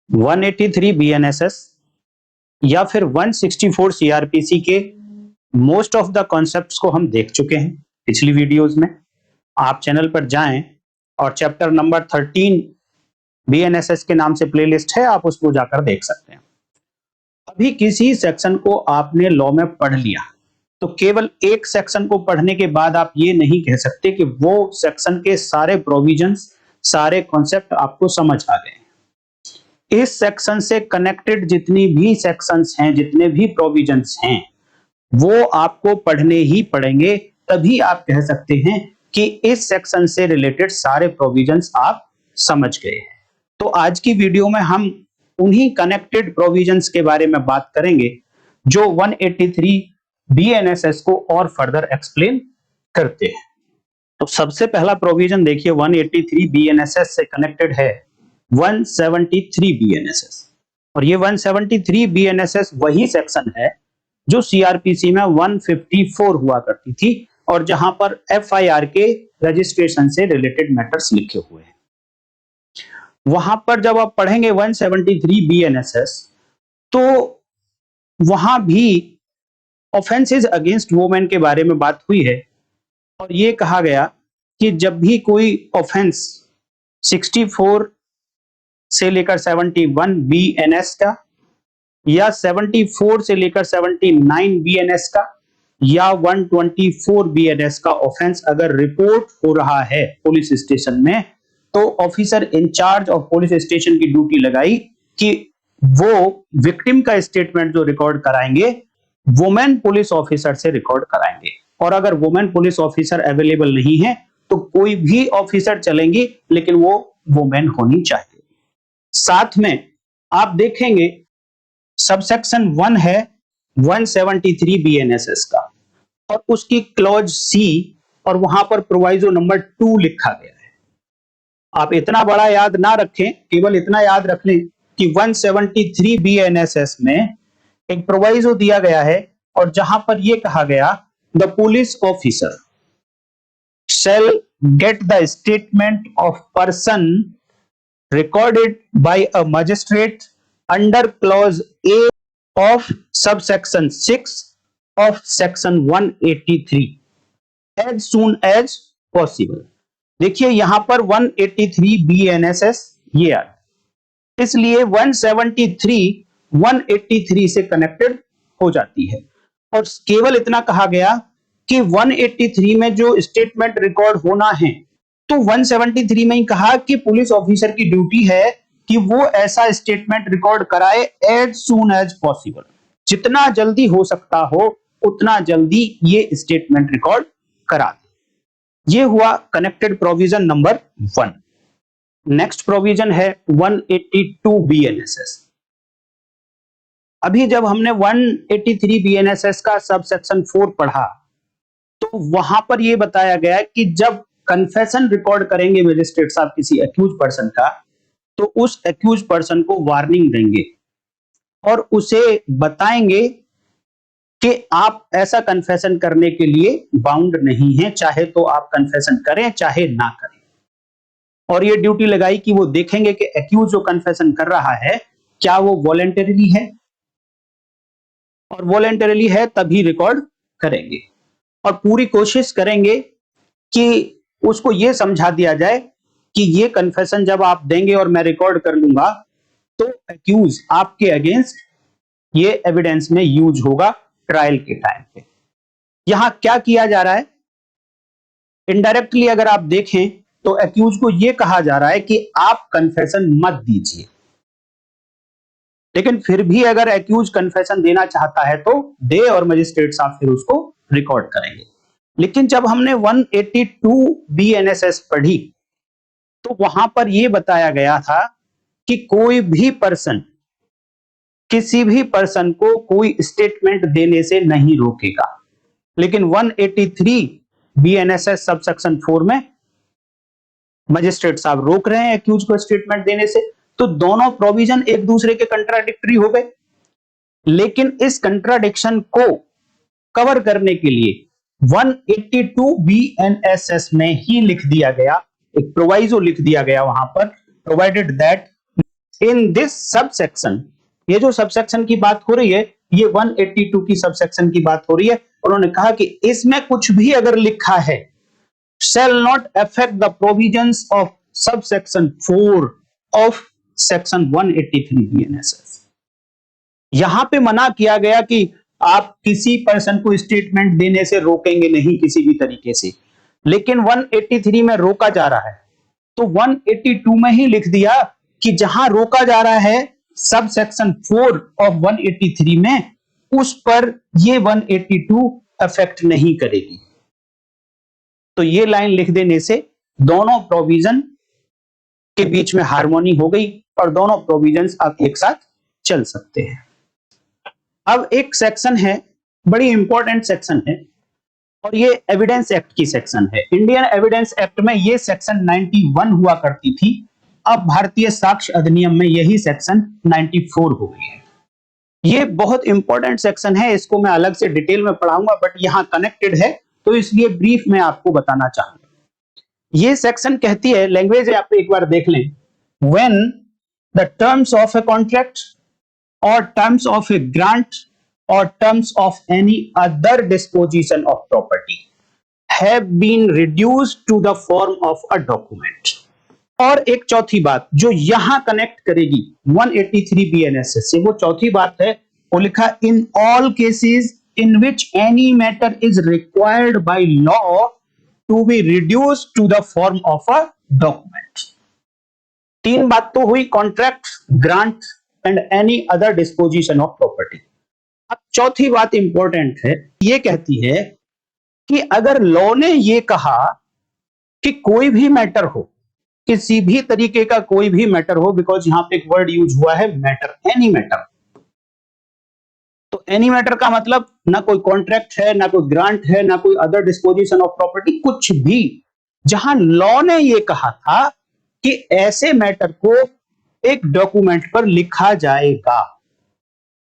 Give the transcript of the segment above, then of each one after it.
183 BNSS या फिर 164 CrPC के मोस्ट ऑफ द कॉन्सेप्ट्स को हम देख चुके हैं पिछली वीडियोस में। आप चैनल पर जाएं और चैप्टर नंबर 13 बीएनएसएस के नाम से प्लेलिस्ट है, आप उसको जाकर देख सकते हैं। अभी किसी सेक्शन को आपने लॉ में पढ़ लिया तो केवल एक सेक्शन को पढ़ने के बाद आप ये नहीं कह सकते कि वो सेक्शन के सारे प्रोविजंस, सारे कॉन्सेप्ट आपको समझ आ गए। इस सेक्शन से कनेक्टेड जितनी भी सेक्शंस हैं, जितने भी प्रोविजंस हैं, वो आपको पढ़ने ही पड़ेंगे, तभी आप कह सकते हैं कि इस सेक्शन से रिलेटेड सारे प्रोविजंस आप समझ गए हैं। तो आज की वीडियो में हम उन्हीं कनेक्टेड प्रोविजंस के बारे में बात करेंगे जो 183 बीएनएसएस को और फर्दर एक्सप्लेन करते हैं। तो सबसे पहला प्रोविजन देखिए 183 बीएनएसएस से कनेक्टेड है 173 बीएनएसएस, और ये 173 बीएनएसएस वही सेक्शन है जो सीआरपीसी में 154 हुआ करती थी और जहां पर एफआईआर के रजिस्ट्रेशन से रिलेटेड मैटर्स लिखे हुए हैं। वहां पर जब आप पढ़ेंगे 173 बीएनएसएस तो वहां भी ऑफेंसेस अगेंस्ट वुमेन के बारे में बात हुई है और ये कहा गया कि जब भी कोई ऑफेंस 64 से लेकर 71 बीएनएस का या 74 से लेकर 79 बीएनएस का या 124 बीएनएस का ऑफेंस अगर रिपोर्ट हो रहा है पुलिस स्टेशन में, तो officer in-charge of police station की ड्यूटी लगाई कि वो विक्टिम का स्टेटमेंट जो रिकॉर्ड कराएंगे वुमेन पुलिस ऑफिसर से रिकॉर्ड कराएंगे, और अगर वुमेन पुलिस ऑफिसर अवेलेबल नहीं है तो कोई भी ऑफिसर चलेंगी, लेकिन वो वुमेन होनी चाहिए। साथ में आप देखेंगे सबसेक्शन 1 है 173 बीएनएसएस का और उसकी क्लॉज सी और वहां पर प्रोवाइजो नंबर 2 लिखा गया है। आप इतना बड़ा याद ना रखें, केवल इतना याद रख लें कि 173 बीएनएसएस में एक प्रोवाइजो दिया गया है और जहां पर यह कहा गया the police officer shall get the statement of person recorded by a magistrate under clause A of subsection 6 of section 183 as soon as possible। देखिए यहां पर 183 बीएनएसएस ये आ, इसलिए 173 से कनेक्टेड हो जाती है। और केवल इतना कहा गया कि 183 में जो स्टेटमेंट रिकॉर्ड होना है, तो 173 में ही कहा कि पुलिस ऑफिसर की ड्यूटी है कि वो ऐसा स्टेटमेंट रिकॉर्ड कराए एज सून एज पॉसिबल, जितना जल्दी हो सकता हो उतना जल्दी ये स्टेटमेंट रिकॉर्ड करा दे। ये हुआ connected provision number 1। Next provision है 182 बीएनएसएस। अभी जब हमने 183 बीएनएसएस का सबसेक्शन 4 पढ़ा तो वहां पर यह बताया गया कि जब कन्फेशन रिकॉर्ड करेंगे मजिस्ट्रेट साहब किसी एक्यूज पर्सन का, तो उस एक्यूज पर्सन को वार्निंग देंगे और उसे बताएंगे कि आप ऐसा कन्फेशन करने के लिए बाउंड नहीं है, चाहे तो आप कन्फेशन करें चाहे ना करें। और ये ड्यूटी लगाई कि वो देखेंगे कि एक्यूज जो कन्फेशन कर रहा है क्या वो वॉलेंटरीली है, और वॉलेंटरीली है तभी रिकॉर्ड करेंगे, और पूरी कोशिश करेंगे कि उसको यह समझा दिया जाए कि ये कन्फेशन जब आप देंगे और मैं रिकॉर्ड कर लूंगा तो एक्यूज आपके अगेंस्ट ये एविडेंस में यूज होगा ट्रायल के टाइम पे। यहां क्या किया जा रहा है, इनडायरेक्टली अगर आप देखें तो एक्यूज को यह कहा जा रहा है कि आप कन्फेशन मत दीजिए, लेकिन फिर भी अगर एक्यूज कन्फेशन देना चाहता है तो दे और मजिस्ट्रेट साहब फिर उसको रिकॉर्ड करेंगे। लेकिन जब हमने 182 बीएनएसएस पढ़ी तो वहां पर यह बताया गया था कि कोई भी पर्सन किसी भी पर्सन को कोई स्टेटमेंट देने से नहीं रोकेगा, लेकिन 183 बीएनएसएस सबसेक्शन 4 में मजिस्ट्रेट साहब रोक रहे हैं एक्यूज को स्टेटमेंट देने से, तो दोनों प्रोविजन एक दूसरे के कंट्राडिक्टरी हो गए। लेकिन इस कंट्राडिक्शन को कवर करने के लिए 182 बीएनएसएस में ही लिख दिया गया, एक प्रोवाइजो लिख दिया गया वहां पर, provided that in this subsection, ये जो सबसेक्शन की बात हो रही है ये 182 की सबसेक्शन की बात हो रही है। उन्होंने कहा कि इसमें कुछ भी अगर लिखा है shall not affect the provisions of subsection 4 of section 183 BNSS। यहां पे मना किया गया कि आप किसी पर्सन को स्टेटमेंट देने से रोकेंगे नहीं किसी भी तरीके से, लेकिन 183 में रोका जा रहा है तो 182 में ही लिख दिया कि जहां रोका जा रहा है सब सेक्शन 4 ऑफ 183 में, उस पर ये 182 अफेक्ट नहीं करेगी। तो ये लाइन लिख देने से दोनों प्रोविजन के बीच में हार्मोनी हो गई और दोनों प्रोविजंस अब एक साथ चल सकते हैं। अब एक सेक्शन है, बड़ी इंपॉर्टेंट सेक्शन है, और ये एविडेंस एक्ट की सेक्शन है। इंडियन एविडेंस एक्ट में ये सेक्शन 91 हुआ करती थी, अब भारतीय साक्ष्य अधिनियम में यही सेक्शन 94 हो गई है। ये बहुत इंपॉर्टेंट सेक्शन है, इसको मैं अलग से डिटेल में पढ़ाऊंगा, बट यहां कनेक्टेड है तो इसलिए ब्रीफ में आपको बताना चाहूंगा। ये सेक्शन कहती है, लैंग्वेज आप एक बार देख लें, when the terms of a contract or terms of a grant or terms of any other disposition of property have been reduced to the form of a document। और एक चौथी बात जो यहां कनेक्ट करेगी 183 BNSS से, वो चौथी बात है, वो लिखा in all cases in which any matter is required by law to be reduced to the form of a document। तीन बात तो हुई, contract, grant and any other disposition of property. अब चौथी बात इंपॉर्टेंट है, ये कहती है कि अगर लॉ ने ये कहा कि कोई भी मैटर हो, किसी भी तरीके का कोई भी मैटर हो, बिकॉज यहां पे एक वर्ड यूज हुआ है मैटर, एनी मैटर, तो एनी मैटर का मतलब ना कोई कॉन्ट्रैक्ट है, ना कोई ग्रांट है, ना कोई अदर डिस्पोजिशन ऑफ प्रॉपर्टी, कुछ भी। जहां लॉ ने ये कहा था कि ऐसे मैटर को एक डॉक्यूमेंट पर लिखा जाएगा,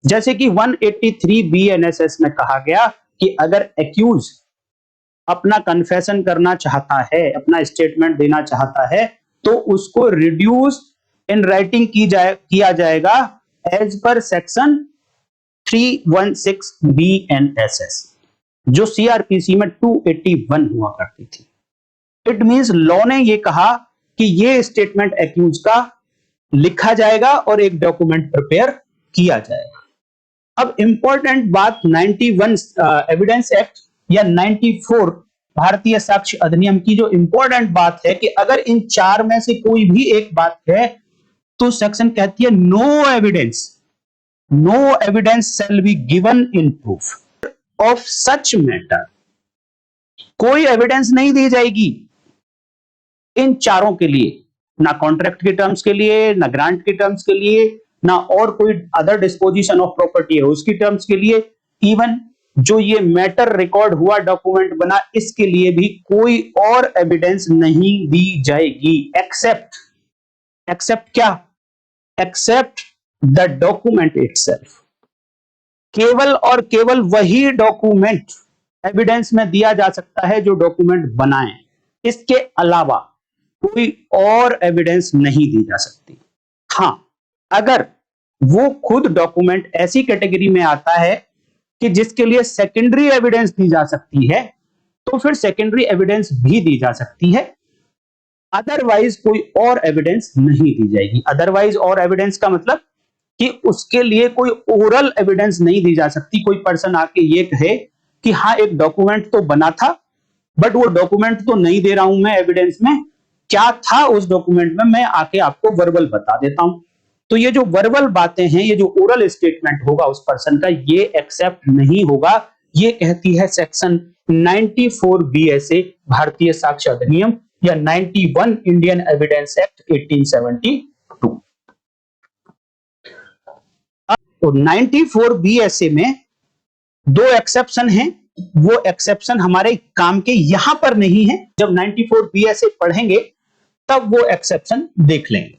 जैसे कि 183 BNSS में कहा गया कि अगर एक्यूज अपना कन्फेशन करना चाहता है, अपना स्टेटमेंट देना चाहता है, तो उसको रिड्यूस इन राइटिंग किया जाएगा एज पर सेक्शन 316 BNSS, जो CRPC में 281 हुआ करती थी। इट मींस लॉ ने ये कहा कि ये स्टेटमेंट एक्यूज का लिखा जाएगा और एक डॉक्यूमेंट प्रिपेयर किया जाएगा। अब इंपॉर्टेंट बात 91 एविडेंस एक्ट या 94 भारतीय साक्ष्य अधिनियम की जो इंपॉर्टेंट बात है कि अगर इन चार में से कोई भी एक बात है तो सेक्शन कहती है no evidence shall be given in proof of such matter. कोई एविडेंस नहीं दी जाएगी इन चारों के लिए, ना कॉन्ट्रैक्ट के टर्म्स के लिए, ना ग्रांट के टर्म्स के लिए, ना और कोई अदर डिस्पोजिशन ऑफ प्रॉपर्टी है उसकी टर्म्स के लिए, इवन जो ये मैटर रिकॉर्ड हुआ, डॉक्यूमेंट बना, इसके लिए भी कोई और एविडेंस नहीं दी जाएगी एक्सेप्ट क्या? Except the document itself. केवल और केवल वही डॉक्यूमेंट एविडेंस में दिया जा सकता है जो डॉक्यूमेंट बनाए, इसके अलावा कोई और एविडेंस नहीं दी जा सकती। हां, अगर वो खुद डॉक्यूमेंट ऐसी कैटेगरी में आता है कि जिसके लिए सेकेंडरी एविडेंस दी जा सकती है, तो फिर सेकेंडरी एविडेंस भी दी जा सकती है, अदरवाइज कोई और एविडेंस नहीं दी जाएगी। अदरवाइज और एविडेंस का मतलब कि उसके लिए कोई ओरल एविडेंस नहीं दी जा सकती। कोई पर्सन आके ये कहे कि हाँ एक डॉक्यूमेंट तो बना था, बट वो डॉक्यूमेंट तो नहीं दे रहा हूं मैं एविडेंस में, क्या था उस डॉक्यूमेंट में मैं आके आपको वर्बल बता देता हूं। तो ये जो वर्बल बातें हैं, ये जो ओरल स्टेटमेंट होगा उस पर्सन का, ये एक्सेप्ट नहीं होगा। ये कहती है सेक्शन 94 BSA भारतीय साक्ष्य अधिनियम या 91 इंडियन एविडेंस एक्ट 1872। तो 94 BSA में दो एक्सेप्शन हैं, वो एक्सेप्शन हमारे काम के यहां पर नहीं है, जब 94 BSA पढ़ेंगे तब वो एक्सेप्शन देख लेंगे।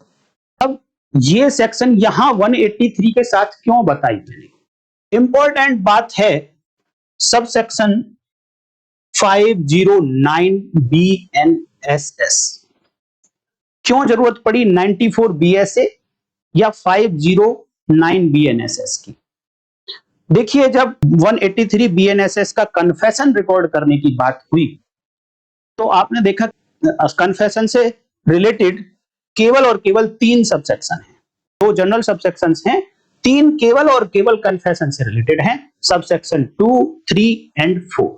अब ये सेक्शन यहां 183 के साथ क्यों बताई मैंने? इंपॉर्टेंट बात है सब सेक्शन 509 BNSS। क्यों जरूरत पड़ी 94 BSA या 509 बीएनएसएस की। देखिए, जब 183 बीएनएसएस का कन्फेशन रिकॉर्ड करने की बात हुई तो आपने देखा कन्फेशन से रिलेटेड केवल और केवल 3 सबसेक्शन हैं। 2 जनरल सबसेक्शंस हैं, 3 केवल और केवल कन्फेशन से रिलेटेड हैं, सबसेक्शन 2, 3 एंड 4।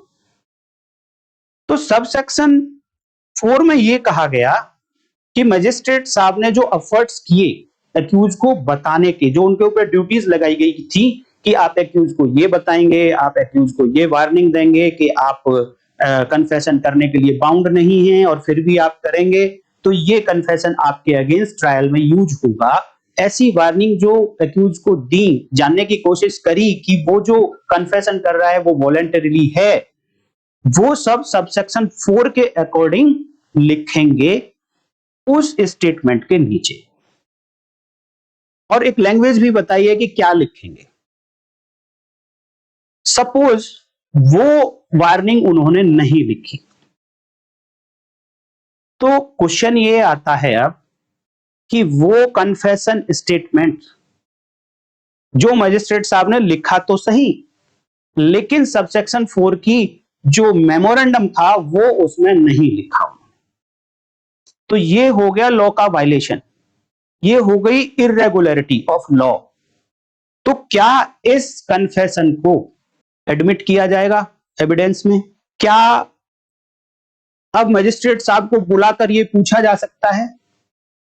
तो सबसेक्शन 4 में यह कहा गया कि मजिस्ट्रेट साहब ने जो एफर्ट्स किए एक्यूज को बताने के, जो उनके ऊपर ड्यूटीज लगाई गई थी कि आप एक्यूज को ये बताएंगे, आप एक्यूज को ये वार्निंग देंगे कि आप कन्फेशन करने के लिए बाउंड नहीं हैं और फिर भी आप करेंगे तो ये कन्फेशन आपके अगेंस्ट ट्रायल में यूज होगा। ऐसी वार्निंग जो एक्यूज को दी, जानने की कोशिश करी कि वो जो कन्फेशन कर रहा है वो वॉलंटरीली है, वो सब सबसेक्शन 4 के अकॉर्डिंग लिखेंगे उस स्टेटमेंट के नीचे। और एक लैंग्वेज भी बताइए कि क्या लिखेंगे। सपोज वो वार्निंग उन्होंने नहीं लिखी, तो क्वेश्चन ये आता है अब कि वो कन्फेशन स्टेटमेंट जो मजिस्ट्रेट साहब ने लिखा तो सही, लेकिन सबसेक्शन 4 की जो मेमोरेंडम था वो उसमें नहीं लिखा। तो ये हो गया लॉ का वायलेशन, ये हो गई इरेगुलरिटी ऑफ लॉ। तो क्या इस कन्फेशन को एडमिट किया जाएगा एविडेंस में? क्या अब मजिस्ट्रेट साहब को बुलाकर ये पूछा जा सकता है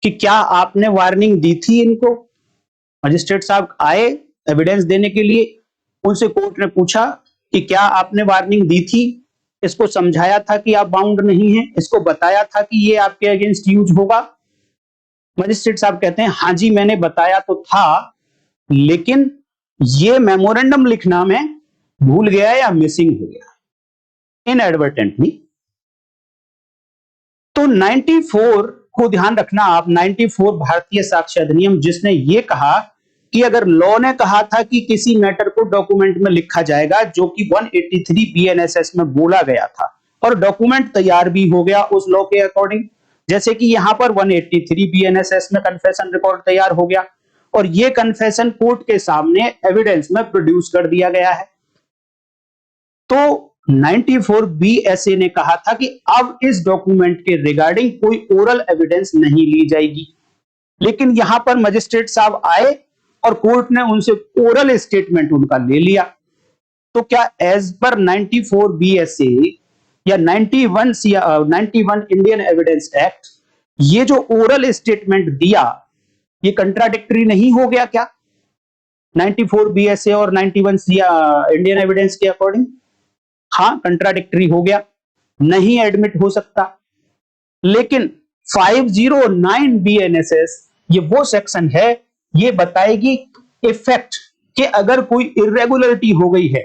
कि क्या आपने वार्निंग दी थी इनको? मजिस्ट्रेट साहब आए एविडेंस देने के लिए, उनसे कोर्ट ने पूछा कि क्या आपने वार्निंग दी थी, इसको समझाया था कि आप बाउंड नहीं हैं, इसको बताया था कि ये आपके अगेंस्ट यूज होगा? मजिस्ट्रेट साहब कहते हैं हाँ जी मैंने बताया तो था, लेकिन ये मेमोरेंडम लिखना में भूल गया या मिसिंग हो गया इनएडवर्टेंटली। तो 94 को ध्यान रखना आप, 94 भारतीय साक्ष्य अधिनियम, जिसने ये कहा कि अगर लॉ ने कहा था कि किसी मैटर को डॉक्यूमेंट में लिखा जाएगा, जो कि 183 बीएनएसएस में बोला गया था और डॉक्यूमेंट तैयार भी हो गया उस लॉ के अकॉर्डिंग, जैसे कि यहां पर 183 बीएनएसएस में कन्फेशन रिकॉर्ड तैयार हो गया और ये कन्फेशन कोर्ट के सामने एविडेंस में प्रोड्यूस कर दिया गया है। तो 94 बीएसए ने कहा था कि अब इस डॉक्यूमेंट के रिगार्डिंग कोई ओरल एविडेंस नहीं ली जाएगी, लेकिन यहां पर मजिस्ट्रेट साहब आए और कोर्ट ने उनसे ओरल स्टेटमेंट उनका ले लिया। तो क्या एज पर 94 बीएसए या 91 इंडियन एविडेंस एक्ट, ये जो ओरल स्टेटमेंट दिया ये कंट्राडिक्टरी नहीं हो गया क्या 94 बीएसए और 91 इंडियन एविडेंस के अकॉर्डिंग? हाँ, कंट्राडिक्टरी हो गया, नहीं एडमिट हो सकता। लेकिन 509 बीएनएसएस ये वो सेक्शन है, ये बताएगी इफेक्ट कि अगर कोई इरेगुलरिटी हो गई है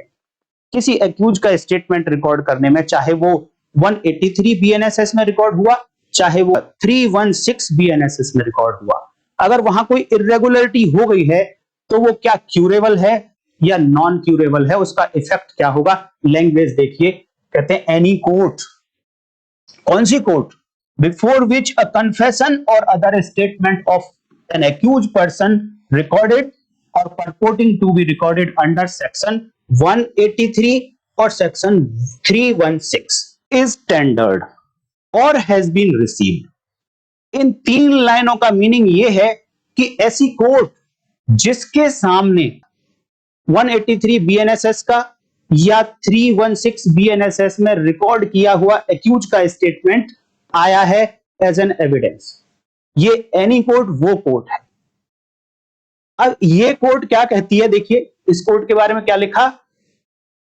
किसी एक्यूज का स्टेटमेंट रिकॉर्ड करने में, चाहे वो 183 बीएनएसएस में रिकॉर्ड हुआ, चाहे वो 316 बीएनएसएस में रिकॉर्ड हुआ, अगर वहां कोई इरेगुलरिटी हो गई है तो वो क्या क्यूरेबल है या नॉन क्यूरेबल है, उसका इफेक्ट क्या होगा? लैंग्वेज देखिए, कहते हैं एनी कोर्ट, कौन सी court? Before which a confession or other statement of an accused person recorded or purporting to be recorded under section 183 or section 316 is tendered or has been received। इन 3 लाइनों का meaning यह है कि ऐसी court जिसके सामने 183 बीएनएसएस का या 316 बीएनएसएस में रिकॉर्ड किया हुआ एक्यूज का स्टेटमेंट आया है एज एन एविडेंस, ये एनी कोर्ट वो कोर्ट है। अब ये कोर्ट क्या कहती है, देखिए इस कोर्ट के बारे में क्या लिखा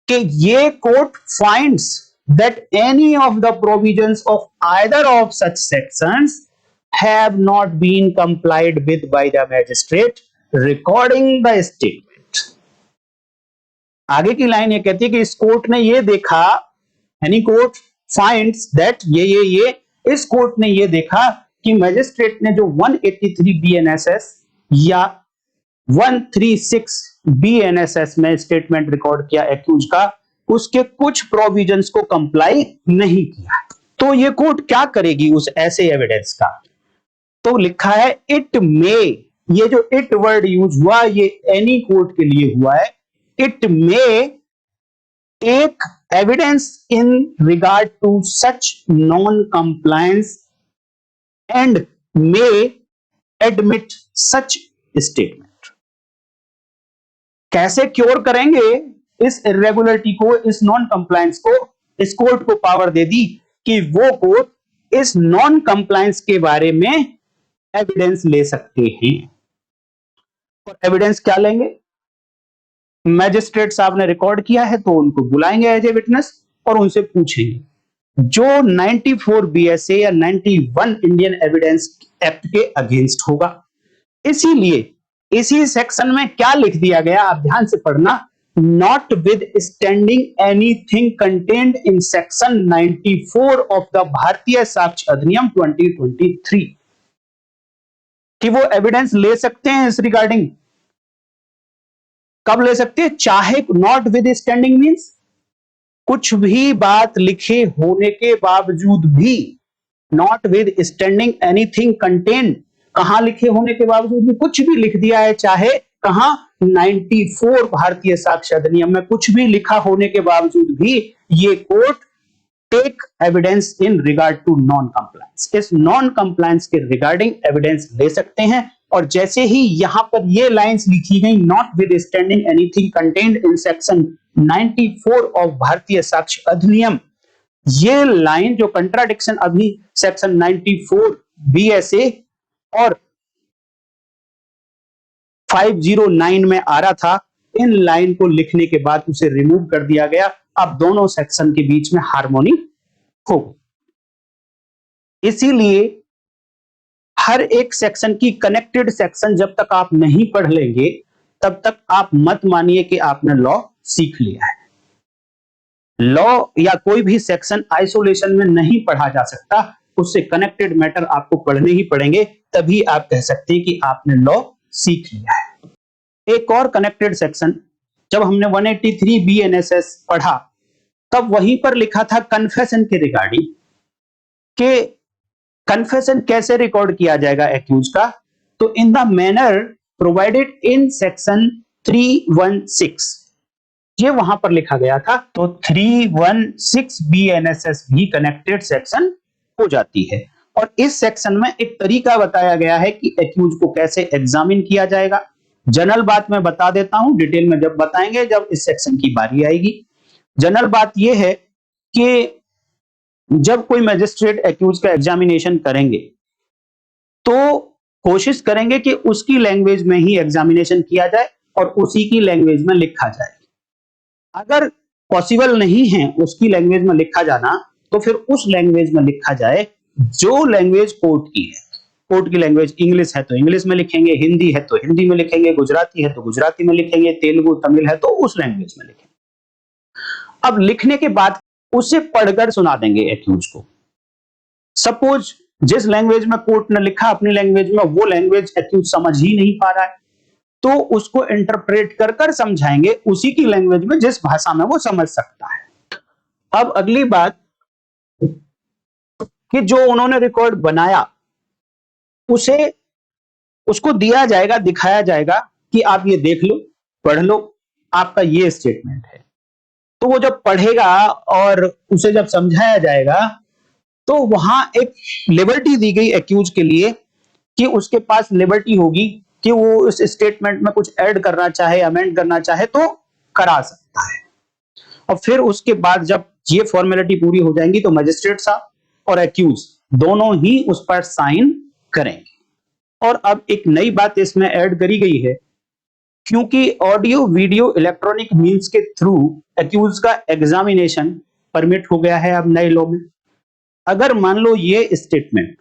कि ये court finds that any of the provisions of either of such sections have not been complied with by the magistrate recording the statement. आगे की लाइन ये कहती है कि इस कोर्ट ने ये देखा, एनी कोर्ट फाइंड्स दैट ये इस कोर्ट ने ये देखा कि मैजिस्ट्रेट ने जो 183 बीएनएसएस या 136 बीएनएसएस में स्टेटमेंट रिकॉर्ड किया एक्यूज का, उसके कुछ प्रोविजंस को कंप्लाई नहीं किया। तो ये कोर्ट क्या करेगी उस ऐसे एविडेंस का? तो लिखा है इट मे, ये जो इट वर्ड यूज हुआ ये एनी कोर्ट के लिए हुआ है। It may take evidence in regard to such non compliance and may admit such statement. कैसे क्योर करेंगे इस इरेगुलरिटी को, इस नॉन कंप्लायंस को? इस कोर्ट को पावर दे दी कि वो कोर्ट इस नॉन कंप्लायंस के बारे में एविडेंस ले सकते हैं। और एविडेंस क्या लेंगे? मैजिस्ट्रेट साहब ने रिकॉर्ड किया है तो उनको बुलाएंगे एज ए विटनेस और उनसे पूछेंगे जो 94 बीएसए या 91 इंडियन एविडेंस एक्ट के अगेंस्ट होगा। इसीलिए इसी सेक्शन में क्या लिख दिया गया, आप ध्यान से पढ़ना, not with standing anything contained in section 94 of the भारतीय साक्ष्य अधिनियम 2023 कि वो एविडेंस ले सकते हैं इस रिगार्डिंग। कब ले सकते हैं? चाहे नॉट विद स्टैंडिंग मीन्स कुछ भी बात लिखे होने के बावजूद भी, not with standing anything contained, कहां लिखे होने के बावजूद भी, कुछ भी लिख दिया है, चाहे कहां 94 भारतीय साक्ष्य अधिनियम में कुछ भी लिखा होने के बावजूद भी ये court take evidence in regard to non compliance, इस नॉन कंप्लायंस के रिगार्डिंग एविडेंस ले सकते हैं। और जैसे ही यहां पर ये लाइंस लिखी गई not with standing anything contained in section 94 of भारतीय साक्ष्य अधिनियम, ये लाइन जो कंट्राडिक्शन अभी सेक्शन 94 बीएसए और 509 में आ रहा था, इन लाइन को लिखने के बाद उसे रिमूव कर दिया गया। अब दोनों सेक्शन के बीच में हार्मोनी हो गई। इसीलिए हर एक सेक्शन की कनेक्टेड सेक्शन जब तक आप नहीं पढ़ लेंगे तब तक आप मत मानिए कि आपने लॉ सीख लिया है। लॉ या कोई भी सेक्शन आइसोलेशन में नहीं पढ़ा जा सकता, उससे कनेक्टेड मैटर आपको पढ़ने ही पड़ेंगे, तभी आप कह सकते हैं कि आपने लॉ सीख लिया है। एक और कनेक्टेड सेक्शन, जब हमने 183 बीएनएसएस पढ़ा तब वहीं पर लिखा था कन्फेशन के रिगार्डिंग के कन्फेशन कैसे रिकॉर्ड किया जाएगा एक्यूज का, तो in the manner provided in section 316, ये वहां पर लिखा गया था। तो 316 बीएनएसएस भी कनेक्टेड सेक्शन हो जाती है। और इस सेक्शन में एक तरीका बताया गया है कि एक्यूज को कैसे एग्जामिन किया जाएगा। जनरल बात मैं बता देता हूं, डिटेल में जब बताएंगे जब इस सेक्शन की बारी आएगी। जनरल बात यह है कि जब कोई मैजिस्ट्रेट एक्यूज का एग्जामिनेशन करेंगे तो कोशिश करेंगे कि उसकी लैंग्वेज में ही एग्जामिनेशन किया जाए और उसी की लैंग्वेज में लिखा जाए। अगर पॉसिबल नहीं है उसकी लैंग्वेज में लिखा जाना तो फिर उस लैंग्वेज में लिखा जाए जो लैंग्वेज कोर्ट की है। कोर्ट की लैंग्वेज इंग्लिश है तो इंग्लिश में लिखेंगे, हिंदी है तो हिंदी में लिखेंगे, गुजराती है तो गुजराती में लिखेंगे, तेलुगु तमिल है तो उस लैंग्वेज में लिखेंगे। अब लिखने के बाद उसे पढ़कर सुना देंगे एक्यूज को। सपोज जिस लैंग्वेज में कोर्ट ने लिखा अपनी लैंग्वेज में, वो लैंग्वेज एक्यूज समझ ही नहीं पा रहा है तो उसको इंटरप्रेट कर कर समझाएंगे उसी की लैंग्वेज में जिस भाषा में वो समझ सकता है। अब अगली बात कि जो उन्होंने रिकॉर्ड बनाया उसको दिया जाएगा, दिखाया जाएगा कि आप ये देख लो, पढ़ लो, आपका ये स्टेटमेंट है। तो वो जब पढ़ेगा और उसे जब समझाया जाएगा तो वहां एक लिबर्टी दी गई एक्यूज के लिए कि उसके पास लिबर्टी होगी कि वो इस स्टेटमेंट में कुछ ऐड करना चाहे, अमेंड करना चाहे तो करा सकता है। और फिर उसके बाद जब ये फॉर्मेलिटी पूरी हो जाएंगी तो मजिस्ट्रेट साहब और एक्यूज दोनों ही उस पर साइन करेंगे। और अब एक नई बात इसमें ऐड करी गई है, क्योंकि ऑडियो वीडियो इलेक्ट्रॉनिक मीन्स के थ्रू एक्यूज का एग्जामिनेशन परमिट हो गया है अब नए लॉ में। अगर मान लो ये statement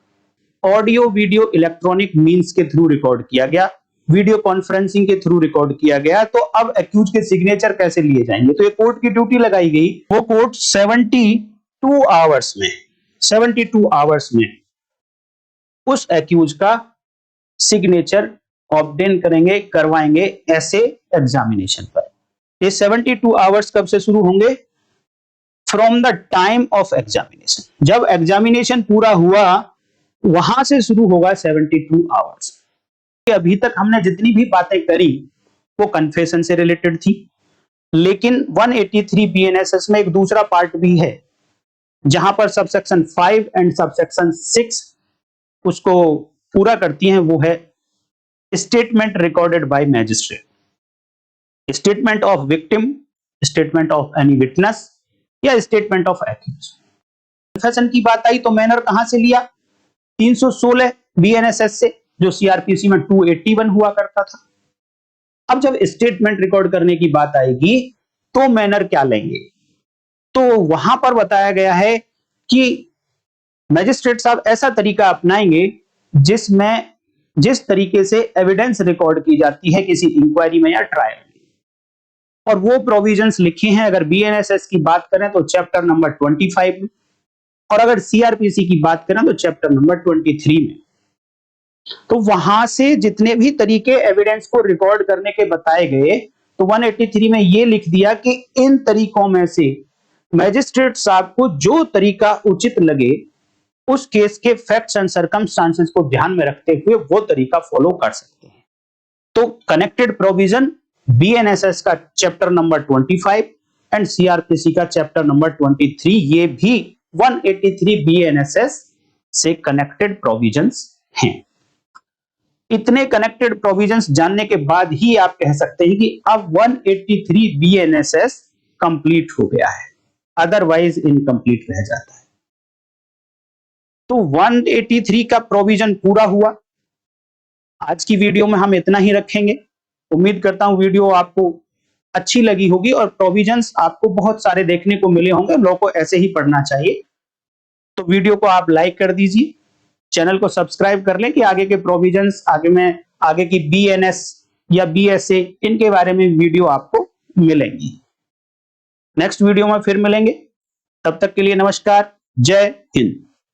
audio video electronic means के थ्रू रिकॉर्ड किया गया, वीडियो कॉन्फ्रेंसिंग के थ्रू रिकॉर्ड किया गया, तो अब एक्यूज के सिग्नेचर कैसे लिए जाएंगे? तो ये कोर्ट की ड्यूटी लगाई गई, वो कोर्ट 72 आवर्स में उस एक्यूज का सिग्नेचर ऑब्टेन करेंगे, करवाएंगे ऐसे एग्जामिनेशन पर। ये 72 आवर्स कब से शुरू होंगे? From the time of examination. जब एग्जामिनेशन पूरा हुआ वहां से शुरू होगा 72 आवर्स। कि अभी तक हमने जितनी भी बातें करी वो कन्फेशन से रिलेटेड थी, लेकिन 183 बीएनएसएस में एक दूसरा पार्ट भी है जहां पर सबसेक्शन 5 एंड सबसेक्शन 6 उसको पूरा करती हैं। वो है statement recorded by magistrate, statement of victim, statement of any witness या स्टेटमेंट ऑफ एक्यूज। कन्फेशन की बात आई तो मैनर कहां से लिया? 316 बीएनएसएस से, जो सीआरपीसी में 281 हुआ करता था। अब जब स्टेटमेंट रिकॉर्ड करने की बात आएगी तो मैनर क्या लेंगे? तो वहां पर बताया गया है कि मैजिस्ट्रेट साहब ऐसा तरीका अपनाएंगे जिसमें जिस तरीके से एविडेंस रिकॉर्ड की जाती है किसी इंक्वायरी में या ट्रायल में, और वो प्रोविजंस लिखे हैं। अगर बीएनएसएस की बात करें तो चैप्टर नंबर 25 में, और अगर सीआरपीसी की बात करें तो चैप्टर नंबर 23 में। तो वहां से जितने भी तरीके एविडेंस को रिकॉर्ड करने के बताए गए, तो 183 में ये लिख दिया कि इन तरीकों में से मैजिस्ट्रेट साहब को जो तरीका उचित लगे उस केस के फैक्ट्स एंड सर्कमस्टांसेस को ध्यान में रखते हुए वो तरीका फॉलो कर सकते हैं। तो कनेक्टेड प्रोविजन बीएनएसएस का चैप्टर नंबर 25 एंड सीआरपीसी का चैप्टर नंबर 23, ये भी 183 बीएनएसएस से कनेक्टेड प्रोविजंस हैं। इतने कनेक्टेड प्रोविजंस जानने के बाद ही आप कह सकते हैं कि अब 183 बीएनएसएस कंप्लीट हो गया है, अदरवाइज इनकम्प्लीट रह जाता है। तो 183 का प्रोविजन पूरा हुआ। आज की वीडियो में हम इतना ही रखेंगे। उम्मीद करता हूं वीडियो आपको अच्छी लगी होगी और प्रोविजंस आपको बहुत सारे देखने को मिले होंगे। लॉ को ऐसे ही पढ़ना चाहिए। तो वीडियो को आप लाइक कर दीजिए, चैनल को सब्सक्राइब कर लें कि आगे के प्रोविजंस, आगे की बीएनएस या बीएसए, इनके बारे में वीडियो आपको मिलेंगी। नेक्स्ट वीडियो में फिर मिलेंगे। तब तक के लिए नमस्कार, जय हिंद।